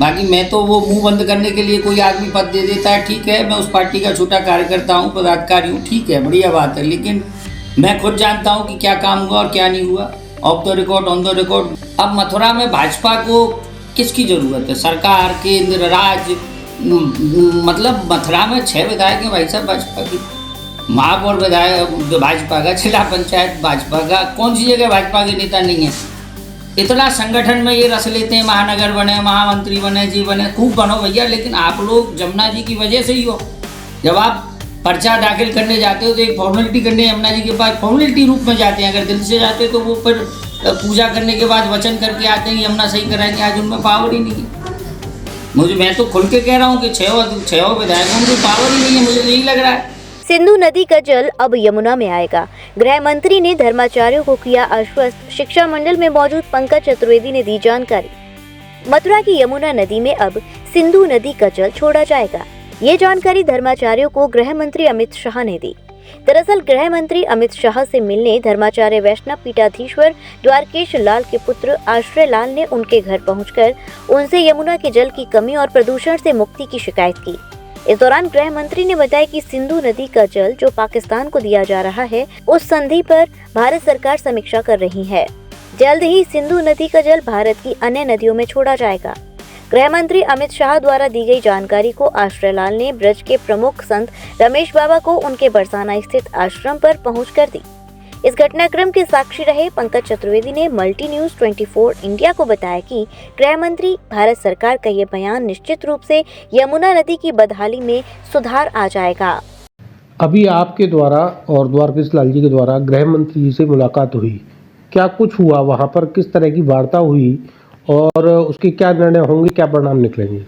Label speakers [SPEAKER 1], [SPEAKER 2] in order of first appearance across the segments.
[SPEAKER 1] बाकी मैं तो वो मुंह बंद करने के लिए कोई आदमी पद दे देता है, ठीक है, मैं उस पार्टी का छोटा कार्यकर्ता हूँ, पदाधिकारी हूँ, ठीक है, बढ़िया बात है, लेकिन मैं खुद जानता हूँ कि क्या काम हुआ और क्या नहीं हुआ, of the record, on the record. अब मथुरा में भाजपा को किसकी ज़रूरत है? सरकार, केंद्र, राज्य, मतलब मथुरा में 6 विधायक हैं भाई साहब भाजपा की, महापौर विधायक भाजपा का, जिला पंचायत भाजपा का, कौन सी जगह भाजपा के नेता नहीं है? इतना संगठन में ये रस लेते हैं, महानगर बने, महामंत्री बने, जी बने, खूब बनो भैया, लेकिन आप लोग जमुना जी की वजह से ही हो। जब आप पर्चा दाखिल करने जाते हो तो एक फॉर्मेलिटी करने यमुना जी के पास फॉर्मेलिटी रूप में जाते हैं, अगर दिल से जाते हो तो वो फिर पूजा करने के बाद वचन करके आते हैं यमुना सही कराएंगे, आज उनमें पावर ही नहीं है। मैं तो खुल के कह रहा हूँ कि 6 विधायकों में पावर ही नहीं है, मुझे यही लग रहा है।
[SPEAKER 2] सिंधु नदी का जल अब यमुना में आएगा, गृह मंत्री ने धर्माचार्यों को किया आश्वस्त। शिक्षा मंडल में मौजूद पंकज चतुर्वेदी ने दी जानकारी। मथुरा की यमुना नदी में अब सिंधु नदी का जल छोड़ा जाएगा। ये जानकारी धर्माचार्यों को गृह मंत्री अमित शाह ने दी। दरअसल गृह मंत्री अमित शाह से मिलने धर्माचार्य वैष्णव पीठाधीश्वर द्वारकेश लाल के पुत्र आश्रय लाल ने उनके घर पहुंचकर उनसे यमुना के जल की कमी और प्रदूषण से मुक्ति की शिकायत की। इस दौरान गृह मंत्री ने बताया कि सिंधु नदी का जल जो पाकिस्तान को दिया जा रहा है, उस संधि पर भारत सरकार समीक्षा कर रही है। जल्द ही सिंधु नदी का जल भारत की अन्य नदियों में छोड़ा जाएगा। गृह मंत्री अमित शाह द्वारा दी गई जानकारी को आश्रय लाल ने ब्रज के प्रमुख संत रमेश बाबा को उनके बरसाना स्थित आश्रम पर पहुँच कर दी। इस घटनाक्रम के साक्षी रहे पंकज चतुर्वेदी ने मल्टी न्यूज 24 इंडिया को बताया कि गृह मंत्री भारत सरकार का ये बयान निश्चित रूप से यमुना नदी की बदहाली में सुधार आ जाएगा।
[SPEAKER 3] अभी आपके द्वारा और द्वारकेश लाल जी के द्वारा गृह मंत्री जी से मुलाकात हुई, क्या कुछ हुआ वहाँ पर, किस तरह की वार्ता हुई और उसके क्या निर्णय होंगे, क्या परिणाम निकलेंगे?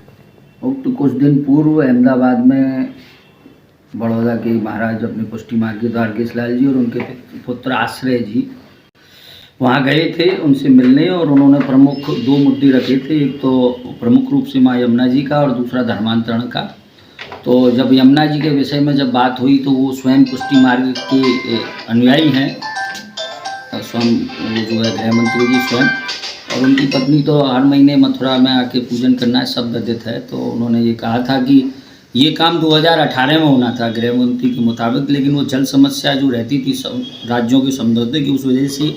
[SPEAKER 1] तो कुछ दिन पूर्व अहमदाबाद में बड़ौदा के महाराज अपने पुष्टि मार्ग के द्वारकेश लाल जी और उनके पुत्र आश्रय जी वहाँ गए थे उनसे मिलने, और उन्होंने प्रमुख 2 मुद्दे रखे थे। एक तो प्रमुख रूप से माँ यमुना जी का और दूसरा धर्मांतरण का। तो जब यमुना जी के विषय में जब बात हुई तो वो स्वयं पुष्टि मार्ग के अनुयायी हैं, स्वयं वो जो है गृह मंत्री जी स्वयं, और उनकी पत्नी तो हर महीने मथुरा में आके पूजन करना सब विदित है। तो उन्होंने ये कहा था कि ये काम 2018 में होना था गृह मंत्री के मुताबिक, लेकिन वो जल समस्या जो रहती थी राज्यों के समझौते की, उस वजह से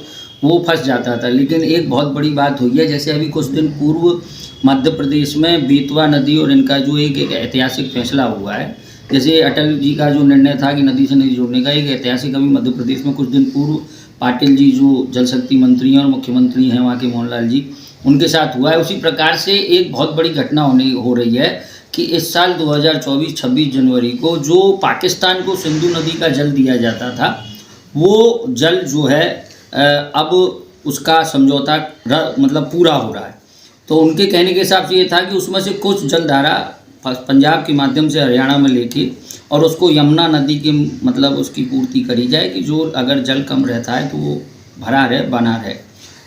[SPEAKER 1] वो फंस जाता था। लेकिन एक बहुत बड़ी बात हुई है, जैसे अभी कुछ दिन पूर्व मध्य प्रदेश में बेतवा नदी और इनका जो एक ऐतिहासिक फैसला हुआ है, जैसे अटल जी का जो निर्णय था कि नदी से नदी जोड़ने का, एक ऐतिहासिक अभी मध्य प्रदेश में कुछ दिन पूर्व पाटिल जी जो जल शक्ति मंत्री हैं और मुख्यमंत्री हैं वहाँ के मोहनलाल जी, उनके साथ हुआ है। उसी प्रकार से एक बहुत बड़ी घटना हो रही है कि इस साल 2024-26 जनवरी को जो पाकिस्तान को सिंधु नदी का जल दिया जाता था, वो जल जो है अब उसका समझौता मतलब पूरा हो रहा है। तो उनके कहने के हिसाब से ये था कि उसमें से कुछ जलधारा पंजाब के माध्यम से हरियाणा में लेके और उसको यमुना नदी के मतलब उसकी पूर्ति करी जाए कि जो अगर जल कम रहता है तो वो भरा रहे, बना रहे।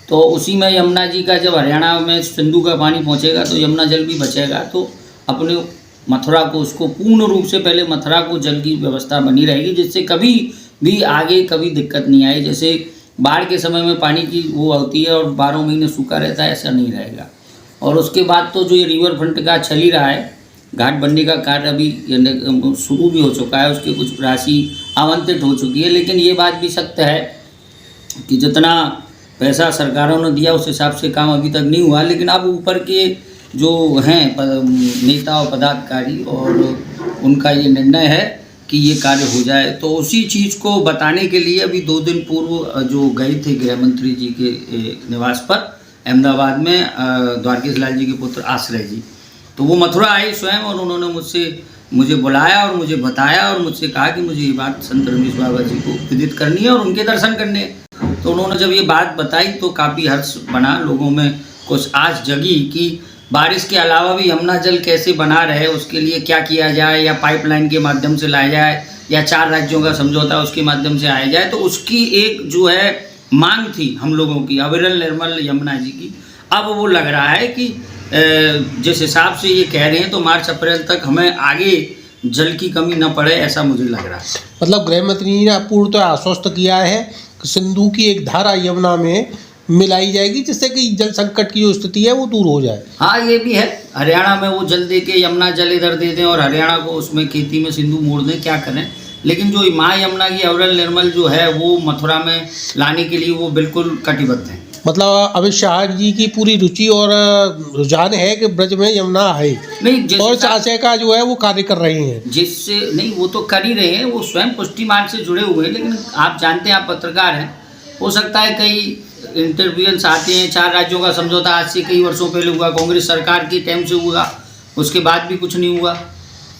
[SPEAKER 1] तो उसी में यमुना जी का जब हरियाणा में सिंधु का पानी पहुँचेगा तो यमुना जल भी बचेगा, तो अपने मथुरा को उसको पूर्ण रूप से पहले मथुरा को जल की व्यवस्था बनी रहेगी, जिससे कभी भी आगे कभी दिक्कत नहीं आए। जैसे बाढ़ के समय में पानी की वो होती है और 12 महीने सूखा रहता है, ऐसा नहीं रहेगा। और उसके बाद तो जो ये रिवर फ्रंट का चल ही रहा है, घाट बनने का कार्य अभी शुरू भी हो चुका है, उसकी कुछ राशि आवंटित हो चुकी है। लेकिन ये बात भी सत्य है कि जितना पैसा सरकारों ने दिया उस हिसाब से काम अभी तक नहीं हुआ, लेकिन अब ऊपर के जो हैं नेता और पदाधिकारी और उनका ये निर्णय है कि ये कार्य हो जाए। तो उसी चीज़ को बताने के लिए अभी 2 दिन पूर्व जो गए थे गृह मंत्री जी के निवास पर अहमदाबाद में द्वारकेश लाल जी के पुत्र आश्रय जी, तो वो मथुरा आए स्वयं और उन्होंने मुझे बुलाया और मुझे बताया और मुझसे कहा कि मुझे ये बात संत रमेश बाबा जी को विदित करनी है और उनके दर्शन करने। तो उन्होंने जब ये बात बताई तो काफ़ी हर्ष बना, लोगों में कुछ आस जगी कि बारिश के अलावा भी यमुना जल कैसे बना रहे, उसके लिए क्या किया जाए, या पाइपलाइन के माध्यम से लाया जाए या 4 राज्यों का समझौता उसके माध्यम से आया जाए। तो उसकी एक जो है मांग थी हम लोगों की, अविरल निर्मल यमुना जी की। अब वो लग रहा है कि जिस हिसाब से ये कह रहे हैं तो मार्च अप्रैल तक हमें आगे जल की कमी न पड़े, ऐसा मुझे लग रहा है।
[SPEAKER 3] मतलब गृह मंत्री ने पूर्णतः आश्वस्त किया है कि सिंधु की एक धारा यमुना में मिलाई जाएगी जिससे कि जल संकट की जो स्थिति है वो दूर हो जाए।
[SPEAKER 1] हाँ, ये भी है। हरियाणा में वो जल दे के यमुना जल इधर दे दें और हरियाणा को उसमें खेती में सिंधु मोड़ दें, क्या करें। लेकिन जो माँ यमुना की अविरल निर्मल जो है वो मथुरा में लाने के लिए वो बिल्कुल कटिबद्ध है।
[SPEAKER 3] मतलब अमित शाह जी की पूरी रुचि और रुझान है कि ब्रज में यमुना आए,
[SPEAKER 1] नहीं,
[SPEAKER 3] और चाचा का जो है वो कार्य कर रहे हैं।
[SPEAKER 1] जिससे नहीं, वो तो कर ही रहे हैं, वो स्वयं पुष्टि मार्ग से जुड़े हुए हैं। लेकिन आप जानते हैं, आप पत्रकार हैं, हो सकता है कई इंटरव्यूएंस आते हैं। 4 राज्यों का समझौता आज से कई वर्षों पहले हुआ, कांग्रेस सरकार के टाइम से हुआ, उसके बाद भी कुछ नहीं हुआ।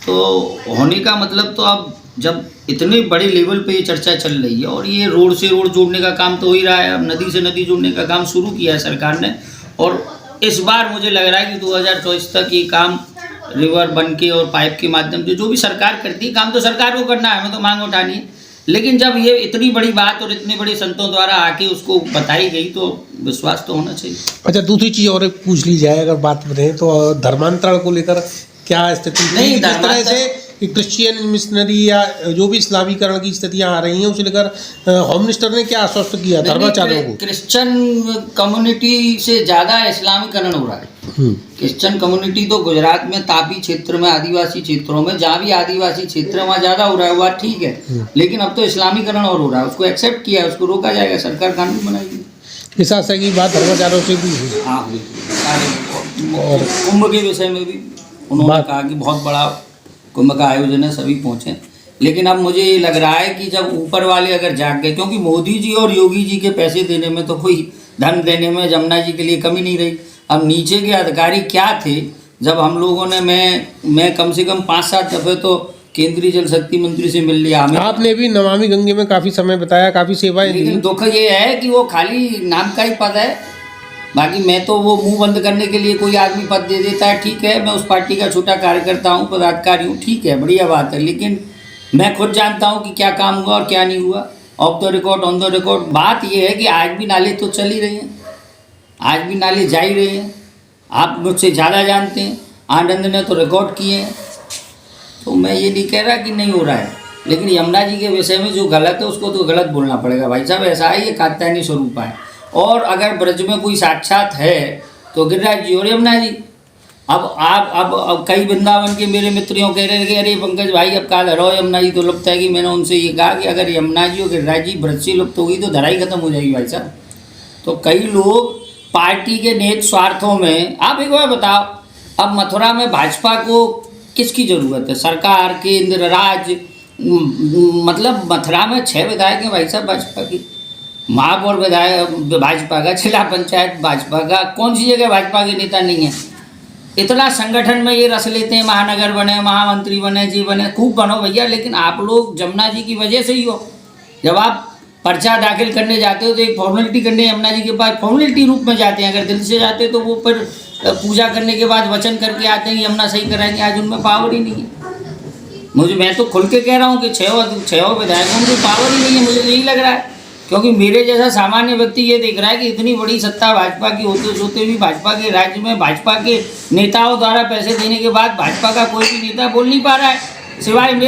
[SPEAKER 1] तो होने का मतलब तो अब जब इतने बड़े लेवल पे ये चर्चा चल रही है और ये रोड से रोड जोड़ने का काम तो हो ही रहा है, अब नदी से नदी जोड़ने का काम शुरू किया है सरकार ने। और इस बार मुझे लग रहा है कि 2024 तक ये काम रिवर बन के और पाइप के माध्यम से जो भी सरकार करती है, काम तो सरकार को करना है, हमें तो मांग उठानी है। लेकिन जब ये इतनी बड़ी बात और इतने बड़े संतों द्वारा आके उसको बताई गई तो विश्वास तो होना चाहिए।
[SPEAKER 3] अच्छा, दूसरी चीज़ और एक पूछ ली जाए, अगर बात बने तो धर्मांतरण को लेकर क्या स्थिति
[SPEAKER 1] नहीं,
[SPEAKER 3] जिस तरह से क्रिश्चियन मिशनरी या जो भी इस्लामीकरण की स्थितियां आ रही हैं उसे लेकर होम मिनिस्टर ने क्या आश्वस्त किया धर्माचार्यों को?
[SPEAKER 1] क्रिश्चियन कम्युनिटी से ज़्यादा इस्लामीकरण हो रहा है। क्रिश्चियन कम्युनिटी तो गुजरात में तापी क्षेत्र में, आदिवासी क्षेत्रों में, जहाँ भी आदिवासी क्षेत्र है वहाँ ज़्यादा हो रहा है, वह ठीक है। लेकिन अब तो इस्लामीकरण और हो रहा है, उसको एक्सेप्ट किया है, उसको रोका जाएगा, सरकार कानून बनाएगी।
[SPEAKER 3] इस आशा की बात धर्माचार्यों से भी हुई।
[SPEAKER 1] हाँ, हुई। और कुंभ के विषय में भी उन्होंने कहा कि बहुत बड़ा कुंभ का आयोजन है, सभी पहुँचे। लेकिन अब मुझे ये लग रहा है कि जब ऊपर वाले अगर जाग गए, क्योंकि मोदी जी और योगी जी के पैसे देने में तो कोई, धन देने में यमुना जी के लिए कमी नहीं रही। अब नीचे के अधिकारी क्या थे, जब हम लोगों ने मैं कम से कम 5-7 दफ़े तो केंद्रीय जल शक्ति मंत्री से मिल लिया। हमें
[SPEAKER 3] आपने भी नमामि गंगे में काफ़ी समय बताया, काफ़ी सेवाएं दी।
[SPEAKER 1] लेकिन दुख ये है कि वो खाली नाम का ही पद है। बाकी मैं तो वो मुंह बंद करने के लिए कोई आदमी पद दे देता है, ठीक है, मैं उस पार्टी का छोटा कार्यकर्ता हूँ, पदाधिकारी हूँ, ठीक है, बढ़िया बात है। लेकिन मैं खुद जानता हूँ कि क्या काम हुआ और क्या नहीं हुआ। Of the record, on the record बात ये है कि आज भी नाले तो चल ही रहे हैं, आज भी नाले जा ही रहे हैं। आप मुझसे ज़्यादा जानते हैं, आनंद ने तो रिकॉर्ड किए हैं। तो मैं ये नहीं कह रहा कि नहीं हो रहा है, लेकिन यमुना जी के विषय में जो गलत है उसको तो गलत बोलना पड़ेगा। भाई साहब, ऐसा है, ये कात्यायनी स्वरूप है। और अगर ब्रज में कोई साक्षात है तो गिरिराज जी और यमुना जी। अब कई वृंदावन के मेरे मित्रों कह रहे हैं कि अरे पंकज भाई अब काल हरो यमुना जी तो लुप्त है। कि मैंने उनसे ये कहा कि अगर यमुना जी और गिरिराज जी ब्रज से लुप्त होगी तो धराई खत्म हो जाएगी भाई साहब। तो कई लोग पार्टी के निहित स्वार्थों में, आप एक बार बताओ, अब मथुरा में भाजपा को किसकी ज़रूरत है? सरकार, केंद्र, राज्य, मतलब मथुरा में 6 विधायक हैं भाई साहब भाजपा की, महापौर विधायक भाजपा का, जिला पंचायत भाजपा का, कौन सी जगह भाजपा के नेता नहीं है? इतना संगठन में ये रस लेते हैं, महानगर बने, महामंत्री बने, जी बने, खूब बनो भैया, लेकिन आप लोग यमुना जी की वजह से ही हो। जब आप पर्चा दाखिल करने जाते हो तो एक फॉर्मेलिटी करने यमुना जी के पास फॉर्मेलिटी रूप में जाते हैं। अगर दिल से जाते तो वो फिर पूजा करने के बाद वचन करके आते हैं यमुना सही कराएंगे। आज उनमें पावर ही नहीं है। मैं तो खुल के कह रहा हूँ कि 6 विधायकों में पावर ही नहीं है, मुझे यही लग रहा है। क्योंकि मेरे जैसा सामान्य व्यक्ति ये देख रहा है कि इतनी बड़ी सत्ता भाजपा की होते भी भाजपा के राज्य में भाजपा के नेताओं द्वारा पैसे देने के बाद भाजपा का कोई भी नेता बोल नहीं पा रहा है, सिवाय मेरे